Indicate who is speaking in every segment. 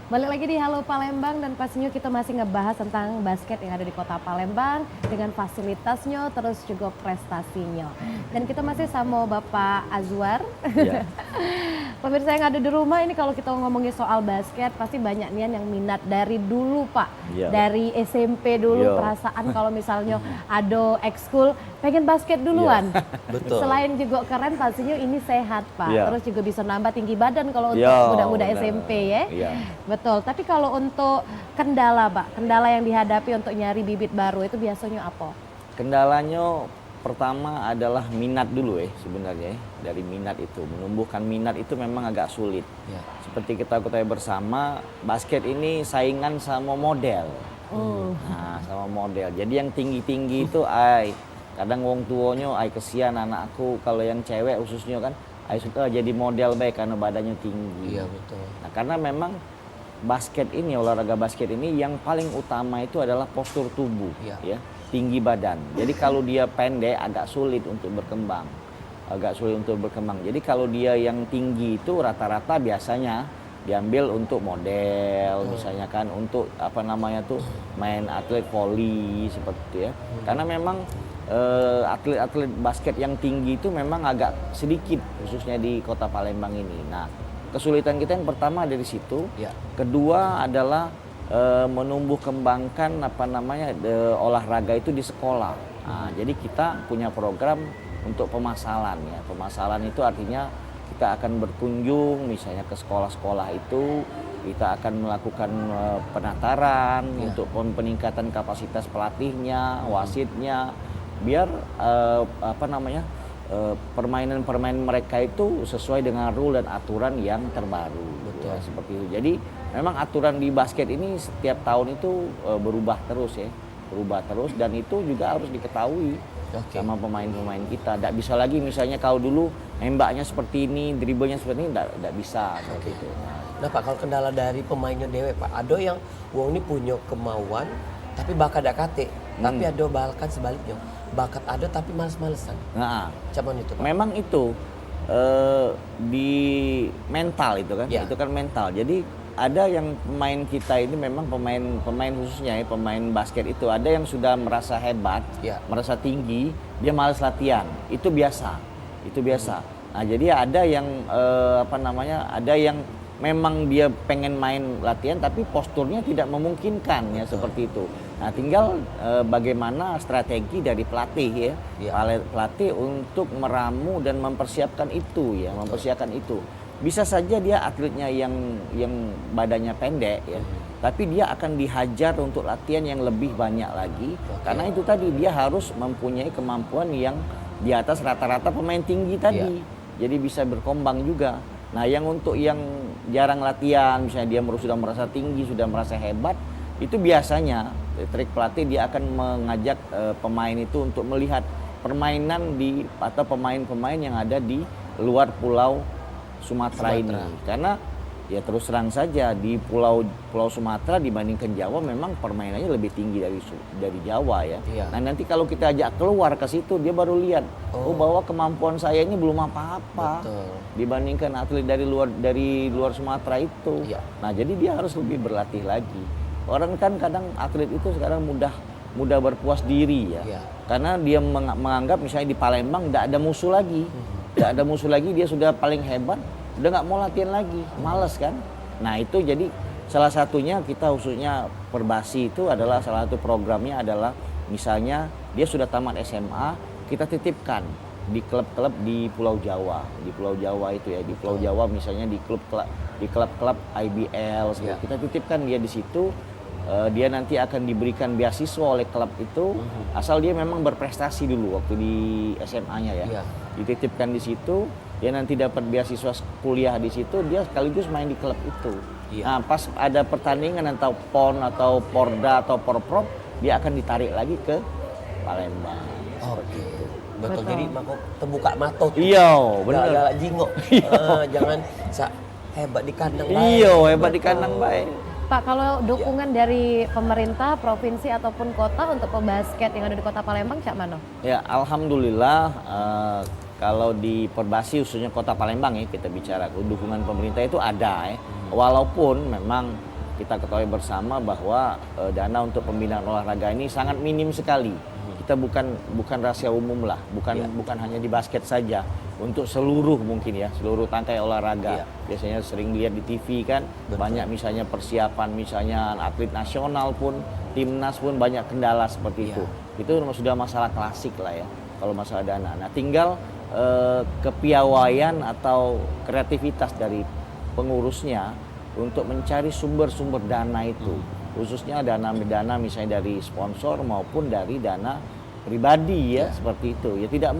Speaker 1: Balik lagi di Halo Palembang dan pastinya kita masih ngebahas tentang basket yang ada di kota Palembang dengan fasilitasnya terus juga prestasinya. Dan kita masih sama Bapak Azwar.
Speaker 2: Iya,
Speaker 1: Pemirsa yang ada di rumah ini kalau kita ngomongin soal basket pasti banyak nih yang minat dari dulu Pak.
Speaker 2: iya,
Speaker 1: Dari SMP dulu
Speaker 2: iya,
Speaker 1: perasaan kalau misalnya ada ekskul pengen basket duluan.
Speaker 3: Betul.
Speaker 1: Selain juga keren pastinya ini sehat Pak.
Speaker 2: Iya.
Speaker 1: Terus juga bisa nambah tinggi badan kalau untuk
Speaker 2: Iya,
Speaker 1: muda-muda
Speaker 2: benar.
Speaker 1: SMP ya.
Speaker 2: Iya.
Speaker 1: Betul, tapi kalau untuk kendala Pak, kendala yang dihadapi untuk nyari bibit baru itu biasanya apa?
Speaker 2: Kendalanya pertama adalah minat dulu sebenarnya. Dari minat itu, menumbuhkan minat itu memang agak sulit.
Speaker 3: Ya.
Speaker 2: Seperti kita ketahui bersama, basket ini saingan sama model.
Speaker 1: Oh,
Speaker 2: Nah, sama model. Jadi yang tinggi-tinggi itu kadang wong tuanya kesian anakku, kalau yang cewek khususnya kan suka jadi model baik karena badannya tinggi.
Speaker 3: Iya betul.
Speaker 2: Nah, karena memang basket ini, olahraga basket ini yang paling utama itu adalah postur tubuh,
Speaker 3: Iya.
Speaker 2: ya, tinggi badan. Jadi kalau dia pendek agak sulit untuk berkembang, Jadi kalau dia yang tinggi itu rata-rata biasanya diambil untuk model, misalnya kan untuk main atlet voli seperti itu ya. Karena memang atlet-atlet basket yang tinggi itu memang agak sedikit khususnya di kota Palembang ini. Nah, kesulitan kita yang pertama dari situ.
Speaker 3: Ya.
Speaker 2: Kedua adalah menumbuh kembangkan olahraga itu di sekolah. Nah, jadi kita punya program untuk pemasalan ya. Pemasalan itu artinya kita akan berkunjung misalnya ke sekolah-sekolah itu, kita akan melakukan penataran untuk peningkatan kapasitas pelatihnya, wasitnya, biar permainan-permainan mereka itu sesuai dengan rule dan aturan yang terbaru.
Speaker 3: Betul.
Speaker 2: Ya, seperti itu. Jadi memang aturan di basket ini setiap tahun itu berubah terus dan itu juga harus diketahui sama pemain-pemain kita. Tidak bisa lagi misalnya kalau dulu nembaknya seperti ini, dribblenya seperti ini, tidak bisa seperti itu.
Speaker 3: Nah Pak, kalau kendala dari pemainnya dewe Pak, ada yang wong ini punya kemauan tapi bakat ada kate, tapi ada bahkan sebaliknya, bakat ada tapi males-malesan.
Speaker 2: Nah,
Speaker 3: Cuman itu Pak.
Speaker 2: memang itu di mental itu kan,
Speaker 3: Ya.
Speaker 2: itu kan mental. Jadi ada yang pemain kita ini memang pemain khususnya pemain basket itu ada yang sudah merasa hebat,
Speaker 3: Ya.
Speaker 2: merasa tinggi, dia malas latihan. Itu biasa. Nah, jadi ada yang ada yang memang dia pengen main latihan tapi posturnya tidak memungkinkan ya seperti itu. Nah, tinggal bagaimana strategi dari pelatih ya. Pelatih untuk meramu dan mempersiapkan itu ya, mempersiapkan itu. Bisa saja dia atletnya yang badannya pendek ya, tapi dia akan dihajar untuk latihan yang lebih banyak lagi. Karena itu tadi dia harus mempunyai kemampuan yang di atas rata-rata pemain tinggi tadi. Jadi bisa berkembang juga. Nah, yang untuk yang jarang latihan, misalnya dia sudah merasa tinggi, sudah merasa hebat, itu biasanya trik pelatih dia akan mengajak pemain itu untuk melihat permainan atau pemain-pemain yang ada di luar pulau Sumatera ini. Karena ya terus terang saja di Pulau Sumatera dibandingkan Jawa memang permainannya lebih tinggi dari Jawa ya.
Speaker 3: Iya.
Speaker 2: Nah, nanti kalau kita ajak keluar ke situ dia baru lihat bahwa kemampuan saya ini belum apa-apa dibandingkan atlet dari luar Sumatera itu.
Speaker 3: Iya.
Speaker 2: Nah, jadi dia harus lebih berlatih lagi. Orang kan kadang atlet itu sekarang mudah berpuas diri ya.
Speaker 3: Iya.
Speaker 2: Karena dia menganggap misalnya di Palembang tidak ada musuh lagi. Tidak ada musuh lagi, dia sudah paling hebat, udah nggak mau latihan lagi, males kan. Nah, itu jadi salah satunya kita khususnya Perbasi itu adalah salah satu programnya adalah misalnya dia sudah tamat SMA, kita titipkan di klub-klub di Pulau Jawa. Di Pulau Jawa itu ya, di Pulau Jawa misalnya di klub-klub IBL, kita titipkan dia di situ. Dia nanti akan diberikan beasiswa oleh klub itu asal dia memang berprestasi dulu waktu di SMA-nya ya. Dititipkan di situ, dia nanti dapat beasiswa kuliah di situ, dia sekaligus main di klub itu. Nah, pas ada pertandingan atau PON atau Porda atau Porprov, dia akan ditarik lagi ke Palembang.
Speaker 3: Oke. Betul. Jadi mako terbuka mata tuh.
Speaker 2: Iya, benar.
Speaker 3: Galak jingok. Jangan hebat di kandang baik.
Speaker 2: Iya, hebat di kandang baik.
Speaker 1: Pak, kalau dukungan dari pemerintah, provinsi ataupun kota untuk pembasket yang ada di kota Palembang, cak mana?
Speaker 2: Ya, alhamdulillah kalau di Perbasi khususnya kota Palembang ya kita bicara dukungan pemerintah itu ada ya. Walaupun memang kita ketahui bersama bahwa dana untuk pembinaan olahraga ini sangat minim sekali. Kita bukan rahasia umum lah, bukan hanya di basket saja, untuk seluruh mungkin ya, seluruh tangkai olahraga. Biasanya sering lihat di TV kan, banyak misalnya persiapan, misalnya atlet nasional pun, timnas pun banyak kendala seperti itu. Itu sudah masalah klasik lah ya, kalau masalah dana. Nah tinggal kepiawaian atau kreativitas dari pengurusnya untuk mencari sumber-sumber dana itu, khususnya dana misalnya dari sponsor maupun dari dana pribadi ya, seperti itu ya. Tidak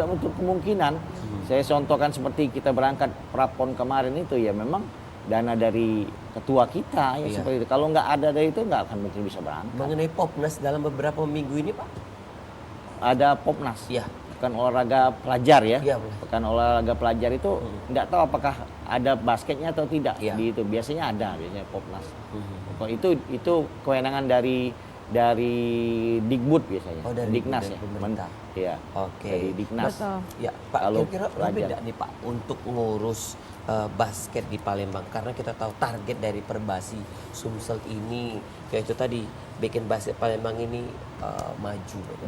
Speaker 2: untuk kemungkinan. Saya contohkan seperti kita berangkat prapon kemarin itu ya, memang dana dari ketua kita ya, seperti itu. Kalau nggak ada dari itu nggak akan mungkin bisa berangkat.
Speaker 3: Mengenai Popnas dalam beberapa minggu ini Pak?
Speaker 2: Ada Popnas,
Speaker 3: Iya.
Speaker 2: Pekan olahraga pelajar ya.
Speaker 3: Iya,
Speaker 2: Pekan olahraga pelajar itu nggak tahu apakah ada basketnya atau tidak di itu. Biasanya ada, biasanya Popnas. Itu kewenangan dari Dikbud biasanya.
Speaker 3: Oh, dari
Speaker 2: Diknas ya.
Speaker 3: pemerintah.
Speaker 2: Iya.
Speaker 3: Oke.
Speaker 2: Dari Diknas.
Speaker 1: Betul.
Speaker 3: Ya, Pak,
Speaker 2: Kalau
Speaker 3: kira-kira
Speaker 2: pelajar.
Speaker 3: beda nih Pak untuk ngurus basket di Palembang, karena kita tahu target dari Perbasi Sumsel ini kayak itu tadi bikin basket Palembang ini maju gitu.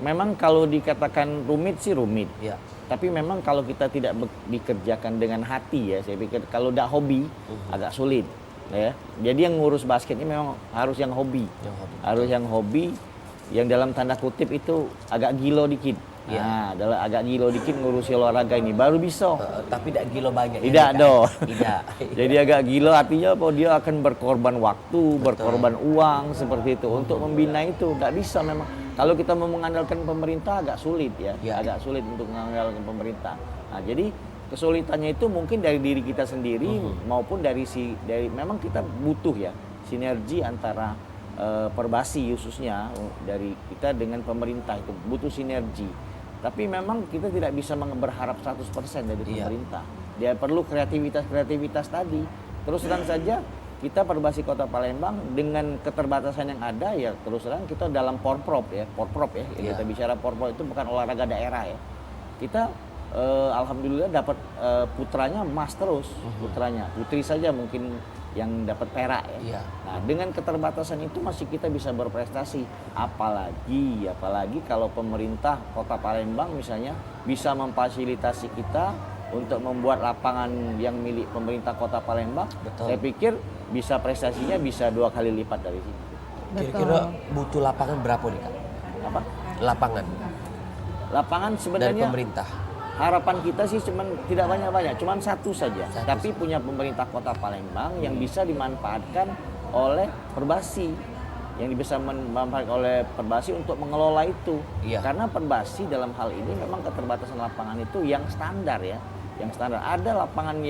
Speaker 2: Memang kalau dikatakan rumit sih rumit.
Speaker 3: Ya.
Speaker 2: Tapi memang kalau kita tidak dikerjakan dengan hati ya, saya pikir kalau tidak hobi agak sulit. Ya, jadi yang ngurus basket ini memang harus yang hobi. Harus yang hobi, yang dalam tanda kutip itu agak gilo dikit. Nah, agak gilo dikit ngurusi olahraga ini baru bisa.
Speaker 3: Tapi tidak gilo banyak.
Speaker 2: Tidak dong.
Speaker 3: Tidak.
Speaker 2: Jadi agak gilo artinya bahwa dia akan berkorban waktu, berkorban uang seperti itu untuk membina itu. Nggak bisa memang. Kalau kita mau mengandalkan pemerintah agak sulit ya. Agak sulit untuk mengandalkan pemerintah. Nah, jadi kesulitannya itu mungkin dari diri kita sendiri maupun dari memang kita butuh ya sinergi antara Perbasi khususnya dari kita dengan pemerintah, itu butuh sinergi. Tapi memang kita tidak bisa berharap 100% dari pemerintah. Dia perlu kreativitas tadi. Terus terang saja kita Perbasi Kota Palembang dengan keterbatasan yang ada ya, terus terang kita dalam porprov ya. Kita bicara porprov itu bukan olahraga daerah ya. Kita alhamdulillah dapat putranya emas terus, putri saja mungkin yang dapat perak ya. Nah, dengan keterbatasan itu masih kita bisa berprestasi. Apalagi kalau pemerintah Kota Palembang misalnya bisa memfasilitasi kita untuk membuat lapangan yang milik pemerintah Kota Palembang. Saya pikir bisa prestasinya bisa 2 kali lipat dari situ.
Speaker 3: Kira-kira butuh lapangan berapa nih Kak?
Speaker 2: Apa? Lapangan
Speaker 3: Dari
Speaker 2: sebenarnya
Speaker 3: pemerintah.
Speaker 2: harapan kita sih tidak banyak-banyak, cuman satu saja. Tapi punya pemerintah Kota Palembang yang bisa dimanfaatkan oleh Perbasi, yang bisa dimanfaatkan oleh Perbasi untuk mengelola itu. Karena Perbasi dalam hal ini memang keterbatasan lapangan itu yang standar ya, yang standar. Ada lapangan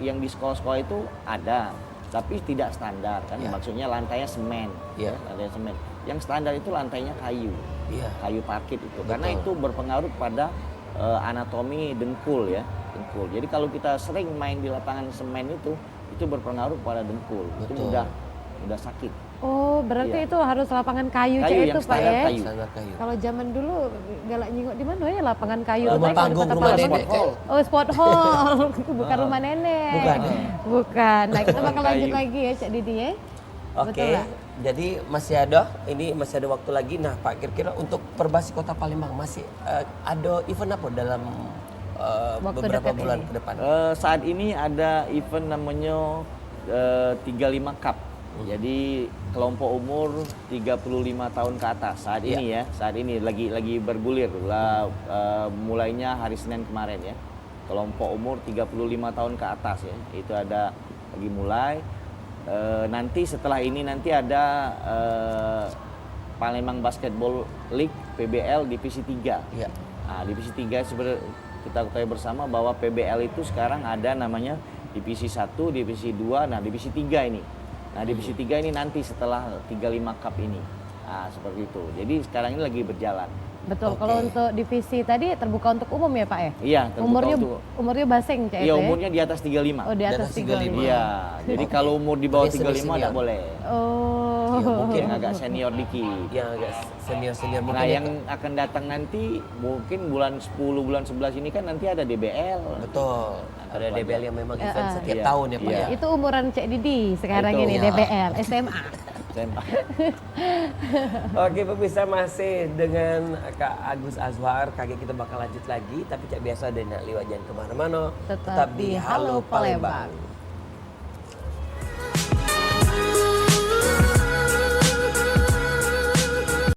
Speaker 2: yang di sekolah-sekolah itu ada, tapi tidak standar kan. Maksudnya lantainya semen, lantai semen. Yang standar itu lantainya kayu, kayu parkit itu. Karena itu berpengaruh pada anatomi dengkul ya, dengkul. Jadi kalau kita sering main di lapangan semen itu berpengaruh pada dengkul. Itu mudah sakit.
Speaker 1: Oh, berarti itu harus lapangan kayu,
Speaker 2: Kayu yang
Speaker 1: itu Pak
Speaker 2: standar
Speaker 1: ya?
Speaker 2: kayu.
Speaker 1: Kalau zaman dulu galak nyingok di mana ya lapangan kayu?
Speaker 3: Rumah
Speaker 1: Tapi
Speaker 3: panggung,
Speaker 1: Kota
Speaker 3: rumah
Speaker 1: Palembang-
Speaker 3: nenek.
Speaker 1: Oh, sport hall. Bukan rumah nenek. Bukan. Nah, kita bakal lanjut
Speaker 2: Kayu.
Speaker 1: lagi ya Cak Didi ya.
Speaker 3: Oke,
Speaker 1: Betul lah.
Speaker 3: jadi masih ada waktu lagi. Nah Pak, kira-kira untuk Perbasi Kota Palembang masih ada event apa dalam
Speaker 1: Waktu
Speaker 3: beberapa
Speaker 1: dekat
Speaker 3: bulan
Speaker 1: ini.
Speaker 3: ke depan?
Speaker 2: Saat ini ada event namanya 35 Cup. Jadi kelompok umur 35 tahun ke atas saat ini ya. Saat ini lagi bergulir lah, mulainya hari Senin kemarin ya. Kelompok umur 35 tahun ke atas ya. Itu ada lagi mulai. Nanti setelah ini nanti ada Palembang Basketball League PBL Divisi 3. Nah, Divisi 3 sebenarnya kita ketahui bersama bahwa PBL itu sekarang ada namanya Divisi 1, Divisi 2, nah Divisi 3 ini. Nah, Divisi 3 ini nanti setelah 35 Cup ini. Nah, seperti itu. Jadi sekarang ini lagi berjalan.
Speaker 1: Betul. Kalau untuk divisi tadi terbuka untuk umum ya Pak ya?
Speaker 2: Iya, terbuka
Speaker 1: Umurnya basing Cak
Speaker 2: Iya,
Speaker 1: itu ya?
Speaker 2: umurnya di atas 35.
Speaker 1: Oh, di atas 35.
Speaker 2: Iya. Jadi kalau umur di bawah
Speaker 3: Jadi
Speaker 2: 35
Speaker 3: senior.
Speaker 2: tidak boleh.
Speaker 1: Oh,
Speaker 3: Ya, mungkin
Speaker 2: yang agak senior dikit.
Speaker 3: yang agak senior mungkin
Speaker 2: Nah,
Speaker 3: ya,
Speaker 2: yang akan datang nanti mungkin bulan 10, bulan 11 ini kan nanti ada DBL.
Speaker 3: betul. Ada DBL yang memang event setiap
Speaker 2: Iya,
Speaker 3: tahun ya Pak
Speaker 2: iya.
Speaker 3: ya.
Speaker 1: Itu umuran Cek Didi sekarang
Speaker 2: Itu.
Speaker 1: ini
Speaker 3: Iya.
Speaker 1: DBL, SMA.
Speaker 3: Oke pemirsa, masih dengan Kak Agus Azwar. Kaki kita bakal lanjut lagi, tapi cak biasa dan nak liwat jangan kemana-mana.
Speaker 1: Tetap di Halo Palembang.